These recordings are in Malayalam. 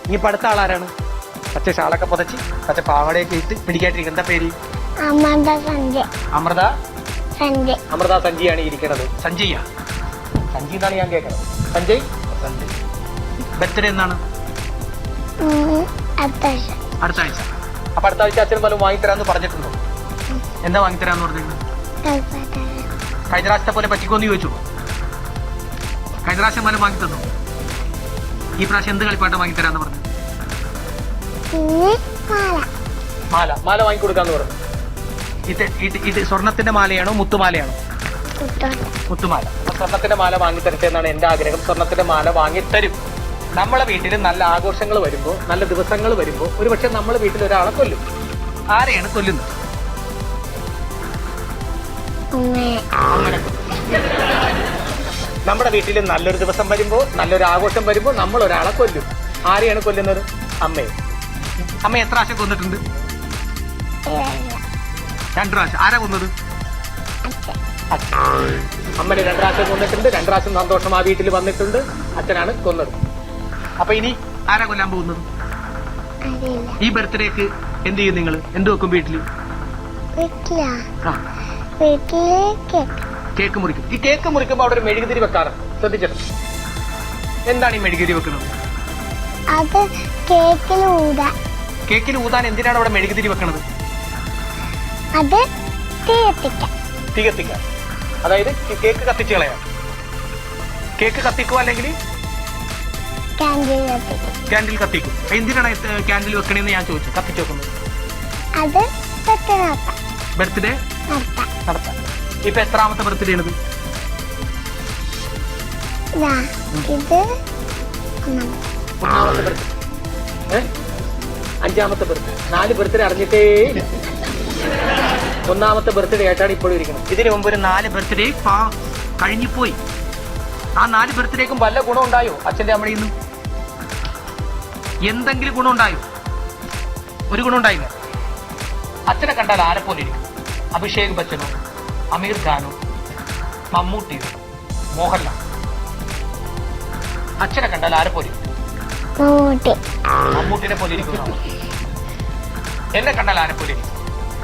ഇനി ഇപ്പൊ അടുത്ത ആളാരാണ്? പച്ച ഷാളൊക്കെ പുതച്ച് പച്ച പാവടയൊക്കെ ഇട്ട് പിടിക്കാട്ടിരിക്കുന്ന എന്താ പേര്? അമൃത സഞ്ജയാണ് ഇരിക്കണത്. സഞ്ജയ്യ സഞ്ജയ് എന്നാണ് ഞാൻ കേൾക്കണത്. സഞ്ജയ് ബർത്ത്ഡേ എന്നാണ്? അടുത്ത ആഴ്ച. അപ്പൊ അടുത്ത ആഴ്ച അച്ഛൻ വല്ലതും വാങ്ങിത്തരാന്ന് പറഞ്ഞിട്ടുണ്ടോ? എന്താ വാങ്ങിത്തരാന്ന് പറഞ്ഞിട്ടുണ്ട്? കഴിഞ്ഞ പ്രാവശ്യത്തെ പോലെ പറ്റിക്കോന്ന് ചോദിച്ചു. കഴിഞ്ഞ പ്രാവശ്യം വല്ലതും വാങ്ങി തന്നു? ഈ പ്രാവശ്യം എന്ത് കളിപ്പാട്ടം വാങ്ങിത്തരാന്ന് പറഞ്ഞു? മാല വാങ്ങിക്കൊടുക്കാന്ന് പറഞ്ഞു. ഇത് സ്വർണത്തിന്റെ മാലയാണോ മുത്തുമാലയാണോ? മുത്തുമാല. സ്വർണത്തിന്റെ മാല വാങ്ങിത്തരട്ടെ എന്നാണ് എന്റെ ആഗ്രഹം. സ്വർണത്തിന്റെ മാല വാങ്ങിത്തരും. നമ്മളെ വീട്ടിൽ നല്ല ആഘോഷങ്ങൾ വരുമ്പോ, നല്ല ദിവസങ്ങൾ വരുമ്പോ ഒരുപക്ഷെ നമ്മളെ വീട്ടിൽ ഒരാളെ കൊല്ലും. ആരെയാണ് കൊല്ലുന്നത്? നമ്മുടെ വീട്ടിൽ നല്ലൊരു ദിവസം വരുമ്പോ, നല്ലൊരു ആഘോഷം വരുമ്പോ നമ്മൾ ഒരാളെ കൊല്ലും. ആരെയാണ് കൊല്ലുന്നത്? അമ്മയെ. അമ്മ എത്ര പ്രാവശ്യം കൊന്നിട്ടുണ്ട്? 2 പ്രാവശ്യം. ആരാ കൊന്നത്? അമ്മനെ 2 പ്രാവശ്യം കൊന്നിട്ടുണ്ട്. 2 പ്രാവശ്യം സന്തോഷം ആ വീട്ടിൽ വന്നിട്ടുണ്ട്. അച്ഛനാണ് കൊന്നത്. അപ്പൊ ഇനി ആരാ കൊല്ലാൻ പോകുന്നത്? ഈ ബർത്ത്ഡേക്ക് എന്ത് ചെയ്യും നിങ്ങൾ? എന്ത് വെക്കും വീട്ടില്? കേക്ക് മുറിക്കും. ഈ കേക്ക് മുറിക്കുമ്പോ അവിടെ ഒരു മെഴുകുതിരി വെക്കാറുണ്ട്, ശ്രദ്ധിച്ചിട്ടുണ്ട്? എന്താണ് ഈ മെഴുകുതിരി വെക്കുന്നത്? അത് കേക്കിൽ ഊതാൻ എന്തിനാണ് അവിടെ മെഴുകുതിരി വെക്കണത്? അത് തീ കത്തിക്കാൻ. അതായത് കേക്ക് കത്തിച്ച് കളയാം. കേക്ക് കത്തിക്കുക അല്ലെങ്കിൽ ക്യാൻഡിൽ കത്തിക്കും. എന്തിനാണ് ക്യാൻഡിൽ വെക്കണേന്ന് ഞാൻ ചോദിച്ചു. കത്തിച്ച് വെക്കുന്നത് ബർത്ത്ഡേ നടത്താൻ. ഇപ്പൊ എത്രാമത്തെ ബർത്ത്ഡേ ആണിത്? ഒന്നാമത്തെ ബർത്ത്ഡേ. 5ാമത്തെ ബർത്ത്ഡേ. 4 ബർത്ത്ഡേ അറിഞ്ഞിട്ടേ. 1ാമത്തെ ബർത്ത്ഡേ ആയിട്ടാണ് ഇപ്പോഴും ഇരിക്കുന്നത്. ഇതിനു മുമ്പ് ഒരു 4 ബർത്ത്ഡേ കഴിഞ്ഞുപോയി. ആ 4 ബർത്ത്ഡേക്കും വല്ല ഗുണം ഉണ്ടായോ അച്ഛന്റെ അമ്മയിൽ നിന്നും? എന്തെങ്കിലും ഗുണം ഉണ്ടായോ? ഒരു ഗുണം ഉണ്ടായില്ല. അച്ഛനെ കണ്ടാൽ ആരെ പോലെ ഇരിക്കും? അഭിഷേക് ബച്ചനോ, അമീർ ഖാനോ, മമ്മൂട്ടിയോ, മോഹൻലാൽ? അച്ഛനെ കണ്ടാൽ ആരെ പോലെ ഇരിക്കും? മമ്മൂട്ടിനെ പോലെ ഇരിക്കുന്നു. എന്നെ കണ്ടാൽ ആരെ പോലെ ഇരിക്കും?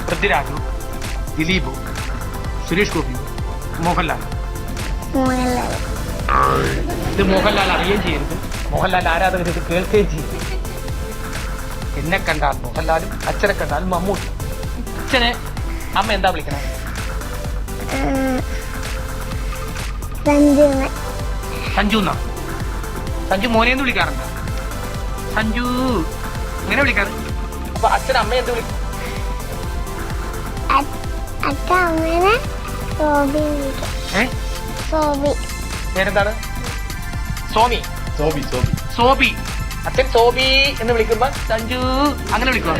പൃഥ്വിരാജോ, ദിലീപോ, സുരേഷ് ഗോപിയോ, മോഹൻലാൽ? ഇത് മോഹൻലാൽ അറിയുകയും ചെയ്യരുത്, മോഹൻലാൽ ആരാധകർ ഇത് കേൾക്കുകയും ചെയ്യരുത്. എന്നെ കണ്ടാൽ മോഹൻലാലും അച്ഛനെ കണ്ടാൽ മമ്മൂട്ടി. അച്ഛനെ അമ്മ എന്താ വിളിക്കണേ? സഞ്ജു എന്നാ? സഞ്ജു മോനെന്ന് വിളിക്കാറുണ്ട്. സഞ്ജു അങ്ങനെ വിളിക്കാറ്. അപ്പൊ അച്ഛൻ അമ്മ എന്ത് വിളിക്കും? പേരെന്താണ്? സോമി. അച്ഛൻ സോബി എന്ന് വിളിക്കുമ്പോ സഞ്ജു അങ്ങനെ വിളിക്കുക.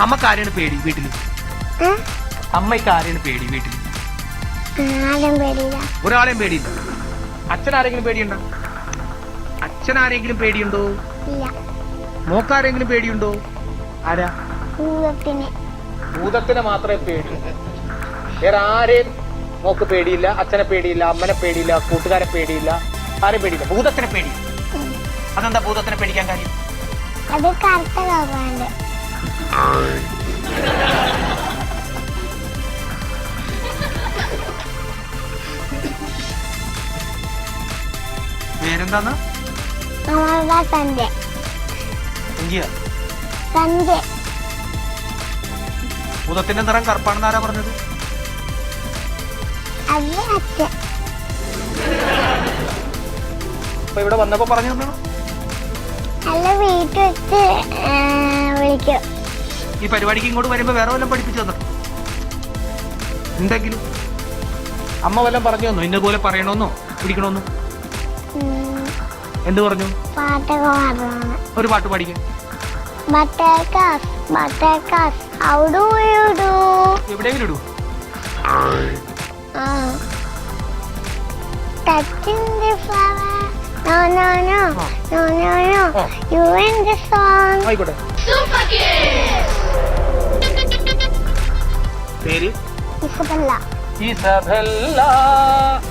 അമ്മക്ക് ആരെയാണ് പേടി വീട്ടില്? അമ്മയ്ക്ക് ആരെയാണ് പേടി വീട്ടില്? ഒരാളെയും പേടിയില്ല. അച്ഛൻ ആരെങ്കിലും പേടിയുണ്ടോ? അച്ഛൻ ആരെങ്കിലും പേടിയുണ്ടോ? മോക്കാരെങ്കിലും പേടിയുണ്ടോ? ആരാ? ഭൂതത്തിനെ മാത്രമേ പേടി. വേറെ ആരെയും മോക്ക് പേടിയില്ല. അച്ഛനെ പേടിയില്ല, അമ്മനെ പേടിയില്ല, കൂട്ടുകാരെ പേടിയില്ല, ആരെയും പേടിയില്ല. ഭൂതത്തിനെ പേടി. അതെന്താ ഭൂതത്തിനെ പേടിക്കാൻ കാര്യം? പേരെന്താന്ന്? ഭൂതത്തിന്റെ നിറം കറുപ്പാണെന്ന് ആരാ പറഞ്ഞത്? അപ്പൊ ഇവിടെ വന്നപ്പോ പറഞ്ഞു തന്നോ? ഈ പരിപാടിക്ക് ഇങ്ങോട്ട് വരുമ്പോ വേറെ വല്ലതും പഠിപ്പിച്ചു തന്നു? എന്തെങ്കിലും അമ്മ വല്ലതും പറഞ്ഞു തന്നോ? ഇന്നപോലെ പറയണമെന്നോ പിടിക്കണമെന്നോ? എന്ത് പറഞ്ഞു? ഒരു പാട്ട് പാടിക്കാൻ. എവിടെയെങ്കിലും ഇടൂ. ആയിക്കോട്ടെ. പേര്? ഇസബെല്ല.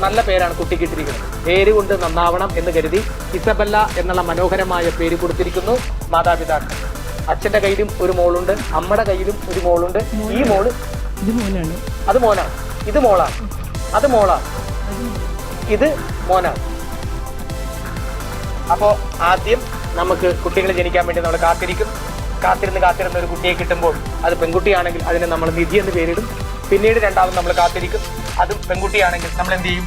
നല്ല പേരാണ് കുട്ടിക്ക് ഇട്ടിരിക്കുന്നത്. പേര് കൊണ്ട് നന്നാവണം എന്ന് കരുതി ഇസബല്ല എന്നുള്ള മനോഹരമായ പേര് കൊടുത്തിരിക്കുന്നു മാതാപിതാക്കൾ. അച്ഛന്റെ കയ്യിലും ഒരു മോളുണ്ട്, അമ്മയുടെ കയ്യിലും ഒരു മോളുണ്ട്. ഈ മോള് അത് മോനാണ്, ഇത് മോളാണ്, അത് മോളാണ്, ഇത് മോനാണ്. അപ്പോ ആദ്യം നമുക്ക് കുട്ടികൾ ജനിക്കാൻ വേണ്ടി നമ്മൾ കാത്തിരുന്ന് ഒരു കുട്ടിയെ കിട്ടുമ്പോൾ അത് പെൺകുട്ടിയാണെങ്കിൽ അതിനെ നമ്മൾ നിധി എന്ന് പേരിടും. പിന്നീട് രണ്ടാമത് നമ്മൾ കാത്തിരിക്കും, അതും പെൺകുട്ടിയാണെങ്കിൽ നമ്മൾ എന്ത് ചെയ്യും,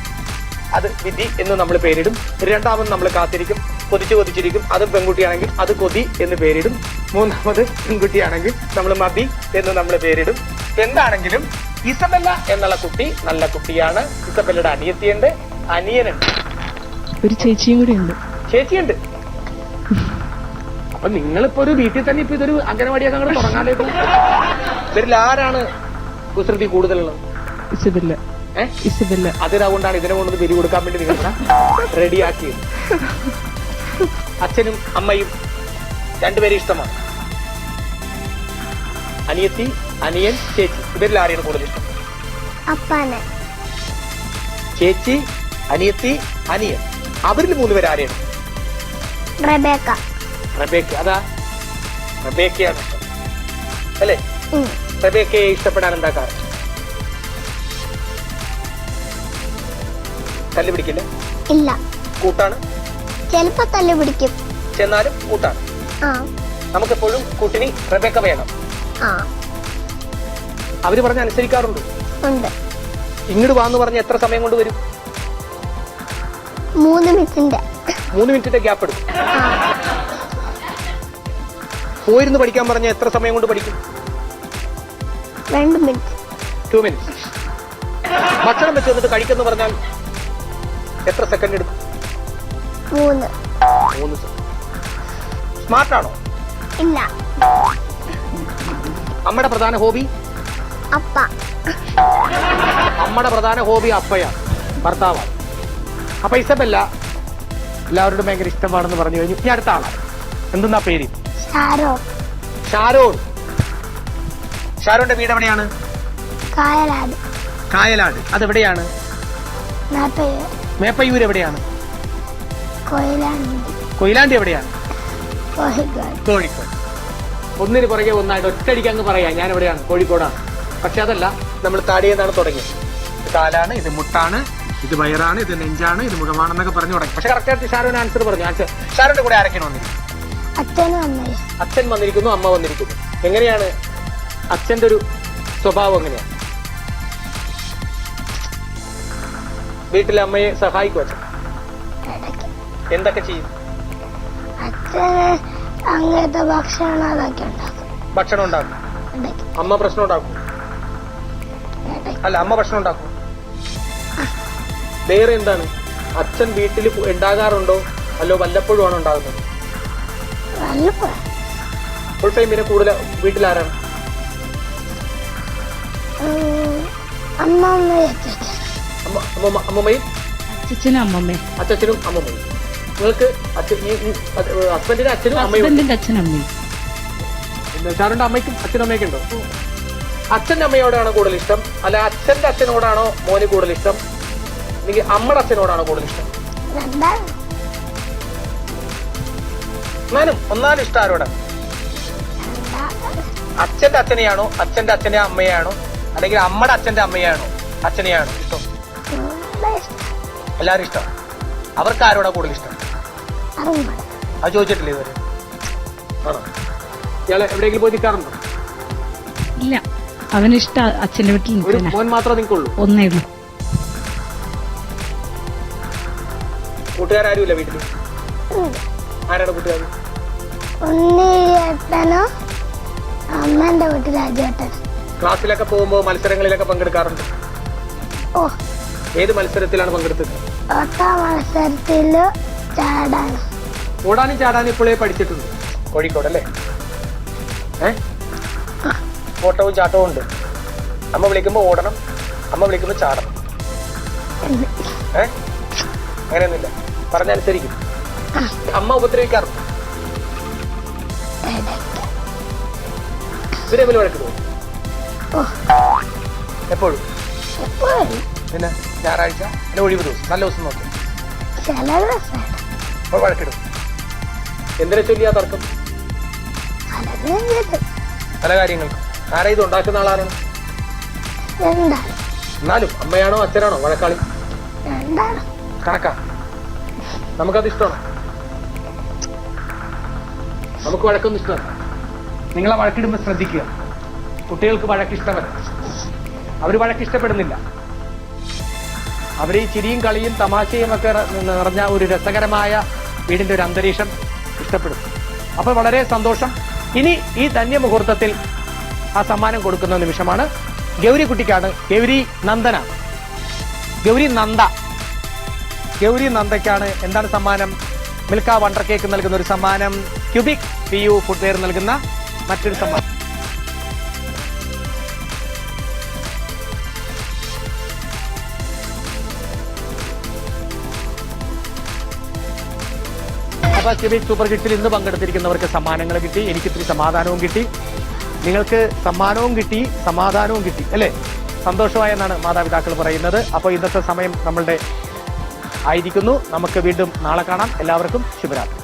അത് വിധി എന്ന് നമ്മൾ പേരിടും. രണ്ടാമത് നമ്മൾ കാത്തിരിക്കും, കൊതിച്ചിരിക്കും, അതും പെൺകുട്ടിയാണെങ്കിൽ അത് കൊതി എന്ന് പേരിടും. മൂന്നാമത് പെൺകുട്ടിയാണെങ്കിൽ നമ്മൾ മതി എന്ന് നമ്മൾ പേരിടും. എന്താണെങ്കിലും ഇസബല്ല എന്നുള്ള കുട്ടി നല്ല കുട്ടിയാണ്. ഇസബല്ലയുടെ അനിയത്തിയുണ്ട്, അനിയനുണ്ട്, ഒരു ചേച്ചിയും കൂടി ഉണ്ട്. ചേച്ചിയുണ്ട്. അപ്പൊ നിങ്ങളിപ്പോ ഒരു വീട്ടിൽ തന്നെ ഇപ്പൊ ഇതൊരു അംഗനവാടിയൊക്കെ അങ്ങോട്ട് തുടങ്ങാനായിട്ട് ഇവരിൽ ആരാണ് കുസൃതി കൂടുതലുള്ളത്? ഇസബല്ല. ഇസബല്ല. അതുകൊണ്ടാണ് ഇതിനെ കൊണ്ട് ബലി കൊടുക്കാൻ വേണ്ടി നിങ്ങൾ റെഡിയാക്കിയത്. അച്ഛനും അമ്മയും രണ്ടുപേരും ഇഷ്ടമാണ്. അനിയത്തി, അനിയൻ, ചേച്ചി, ഇവരിൽ ആരെയാണ് കൂടുതൽ ഇഷ്ടം? അപ്പാനെ. ചേച്ചി, അനിയത്തി, അനിയൻ, അവരിൽ മൂന്നുപേര് ആരെയാണ്? റബേക്ക. റബേക്ക. അതാ റബേക്കയാണ് ഇഷ്ടം അല്ലേ? റബേക്കയെ ഇഷ്ടപ്പെടാൻ എന്താ കാരണം? തല്ലു പിടിക്കില്ല? ഇല്ല. കൂട്ടാണ്? ചിലപ്പോ തല്ലു പിടിക്കും, ചെന്നാലും കൂട്ടാണ്. നമുക്കെപ്പോഴും കൂട്ടിനി റബേക്ക വേണം. അവര് പറഞ്ഞ അനുസരിക്കാറുണ്ട്. ഇങ്ങോട്ട് വാന്ന് പറഞ്ഞ എത്ര സമയം കൊണ്ട് വരും? 3 മിനിറ്റിന്റെ ഗ്യാപ്പ് എടുക്കും. പോയിരുന്ന് പഠിക്കാൻ പറഞ്ഞ എത്ര സമയം കൊണ്ട് പഠിക്കും? 2 മിനിറ്റ്. 2 മിനിറ്റ്. ഭക്ഷണം വെച്ച് വന്നിട്ട് കഴിക്കെന്ന് പറഞ്ഞാൽ എത്ര സെക്കൻഡ് എടുക്കും? 3 സെക്കൻഡ്. സ്മാർട്ടാണോ? ഇല്ല. അമ്മയുടെ പ്രധാന ഹോബി അപ്പ. അമ്മയുടെ പ്രധാന ഹോബി അപ്പയാണ്, ഭർത്താവാണ്. അപ്പൊ ഇസബല്ല എല്ലാവരോടും ഭയങ്കര ഇഷ്ടമാണെന്ന് പറഞ്ഞു കഴിഞ്ഞു. ഇനി അടുത്ത ആളാണ്. എന്തെന്നാ പേര്? ഷാരോൺ. ഷാരോന്റെ വീട് എവിടെയാണ്? കായലാട്. അതെവിടെയാണ്? മേപ്പയ്യൂർ എവിടെയാണ്? കൊയിലാണ്ടി എവിടെയാണ്? കോഴിക്കോട്. ഒന്നിന് പുറകെ ഒന്നായിട്ട് ഒറ്റയടിക്ക് അങ്ങ് പറയാം ഞാൻ എവിടെയാണ്, കോഴിക്കോടാണ്. പക്ഷെ അതല്ല, നമ്മൾ താടിയെന്നാണ് തുടങ്ങിയത്. ഇത് കാലാണ്, ഇത് മുട്ടാണ്, ഇത് വയറാണ്, ഇത് നെഞ്ചാണ്, ഇത് മുഖമാണെന്നൊക്കെ പറഞ്ഞു തുടങ്ങി. പക്ഷെ കറക്റ്റായിട്ട് ഷാരോൻ ആൻസർ പറഞ്ഞു. ഷാരോന്റെ കൂടെ ആരൊക്കെയാണ് വന്നിരിക്കുന്നത്? അച്ഛൻ വന്നിരിക്കുന്നു, അമ്മ വന്നിരിക്കുന്നു. എങ്ങനെയാണ് അച്ഛന്റെ ഒരു സ്വഭാവം? എങ്ങനെയാണ്? വീട്ടിലെ അമ്മയെ സഹായിക്കും അച്ഛൻ? എന്തൊക്കെ ചെയ്യും? അങ്ങനത്തെ ഭക്ഷണം ഉണ്ടാക്കും. അമ്മ പ്രശ്നം ഉണ്ടാക്കും? അല്ല, അമ്മ ഭക്ഷണം ഉണ്ടാക്കും. വേറെ എന്താണ്? അച്ഛൻ വീട്ടിൽ ഉണ്ടാകാറുണ്ടോ, അല്ലോ വല്ലപ്പോഴും ആണോ ഉണ്ടാകുന്നത്? Full time. പിന്നെ കൂടുതൽ വീട്ടിൽ ആരാണ്? അമ്മമ്മയും അച്ഛനും അമ്മമ്മയും. അച്ഛനും അമ്മമ്മയും. നിങ്ങൾക്ക് ഹസ്ബൻഡിന്റെ അച്ഛനും അമ്മയും. ഷാരോന്റെ അമ്മയ്ക്കും അച്ഛനും അമ്മയൊക്കെ ഉണ്ടോ? അച്ഛന്റെ അമ്മയോടാണോ കൂടുതൽ ഇഷ്ടം, അല്ല അച്ഛന്റെ അച്ഛനോടാണോ മോന് കൂടുതൽ ഇഷ്ടം, അല്ലെങ്കിൽ അമ്മയുടെ അച്ഛനോടാണോ കൂടുതൽ ഇഷ്ടം? എന്നാലും ഒന്നാലും ഇഷ്ടം ആരോടാണ്? അച്ഛന്റെ അച്ഛനെയാണോ, അച്ഛന്റെ അച്ഛന്റെ അമ്മയാണോ, അല്ലെങ്കിൽ അമ്മയുടെ അച്ഛന്റെ അമ്മയാണോ അച്ഛനെയാണോ ഇഷ്ടം? എല്ലാരും ഇഷ്ടം. അവർക്ക് ആരോടാ കൂടുതൽ ഇഷ്ടം? അത് ചോദിച്ചിട്ടില്ലേ ഇതുവരെ? ആണോ? ഇയാളെ എവിടെയെങ്കിലും പോയി നിൽക്കാറുണ്ടോ? ഇല്ല, അവനിഷ്ട അച്ഛന്റെ വീട്ടിൽ. ഒരു മോൻ മാത്രമേ നിൽക്കുള്ളൂ? ഒന്നേ ഉള്ളൂ. കൂട്ടുകാരും ഇല്ല വീട്ടിൽ? ആരാണ് കൂട്ടുകാർ? ഉണ്ണിയേട്ടനോ അമ്മന്റെ വീട്ടിൽ രാജേട്ടൻ. ക്ലാസ്സിലൊക്കെ പോകുമ്പോ മത്സരങ്ങളിലൊക്കെ പങ്കെടുക്കാറുണ്ട്? ഏത് മത്സരത്തിലാണ് പങ്കെടുത്തത്? മത്സരത്തില് ഓടാനും ചാടാനും ഇപ്പോഴേ പഠിച്ചിട്ടുണ്ട്. കോഴിക്കോട് അല്ലേ? ഓട്ടവും ചാട്ടവും ഉണ്ട്. അമ്മ വിളിക്കുമ്പോ ഓടണം, അമ്മ വിളിക്കുമ്പോ ചാടണം. അങ്ങനെയൊന്നുമില്ല, പറഞ്ഞനുസരിക്കും. അമ്മ ഉപദ്രവിക്കാറുണ്ട്? ഇവരെ തമ്മിൽ വഴക്കിടുമോ? എപ്പോഴും? പിന്നെ ഞായറാഴ്ച അല്ലെ ഒഴിവ് ദിവസം, നല്ല ദിവസം നോക്കി ചില ദിവസം അപ്പൊ വഴക്കിടും. എന്തിനെ ചൊല്ലിയാ തർക്കം? പലതിനും ചെയ്ത് പല കാര്യങ്ങൾക്കും. ആരാ ഇത് ഉണ്ടാക്കുന്ന ആളാരാണ്? രണ്ടാണ് എന്നാലും അമ്മയാണോ അച്ഛനാണോ വഴക്കാളി? രണ്ടാണ് കണക്കാ. നമുക്കത് ഇഷ്ടമാണോ? നമുക്ക് വഴക്കൊന്നും ഇഷ്ടമല്ല. നിങ്ങളെ വഴക്കിടുമ്പോൾ ശ്രദ്ധിക്കുക. കുട്ടികൾക്ക് വഴക്കിഷ്ടമല്ല. അവർ വഴക്കിഷ്ടപ്പെടുന്നില്ല. അവർ ഈ ചിരിയും കളിയും തമാശയും ഒക്കെ നിറഞ്ഞ ഒരു രസകരമായ വീടിന്റെ ഒരു അന്തരീക്ഷം ഇഷ്ടപ്പെടും. അപ്പൊ വളരെ സന്തോഷം. ഇനി ഈ ധന്യമുഹൂർത്തത്തിൽ ആ സമ്മാനം കൊടുക്കുന്ന നിമിഷമാണ്. ഗൗരി കുട്ടിക്കാണ്. ഗൗരി നന്ദന, ഗൗരി നന്ദ, ഗൗരി നന്ദയ്ക്കാണ് എന്താണ് സമ്മാനം? മിൽക്ക വണ്ടർ കേക്ക് നൽകുന്ന ഒരു സമ്മാനം, ക്യൂബിക് PU ഫുട്വെയർ നൽകുന്ന മറ്റൊരു സമ്മാനം. അപ്പൊ ക്യൂബിക് സൂപ്പർ ഹിറ്റ്സിൽ ഇന്ന് പങ്കെടുത്തിരിക്കുന്നവർക്ക് സമ്മാനങ്ങൾ കിട്ടി. എനിക്ക് ഇത്തിരി സമാധാനവും കിട്ടി. നിങ്ങൾക്ക് സമ്മാനവും കിട്ടി, സമാധാനവും കിട്ടി, അല്ലേ? സന്തോഷമായെന്നാണ് മാതാപിതാക്കൾ പറയുന്നത്. അപ്പോൾ ഇന്നത്തെ സമയം നമ്മളുടെ ആയിരിക്കുന്നു. നമുക്ക് വീണ്ടും നാളെ കാണാം. എല്ലാവർക്കും ശുഭരാത്രി.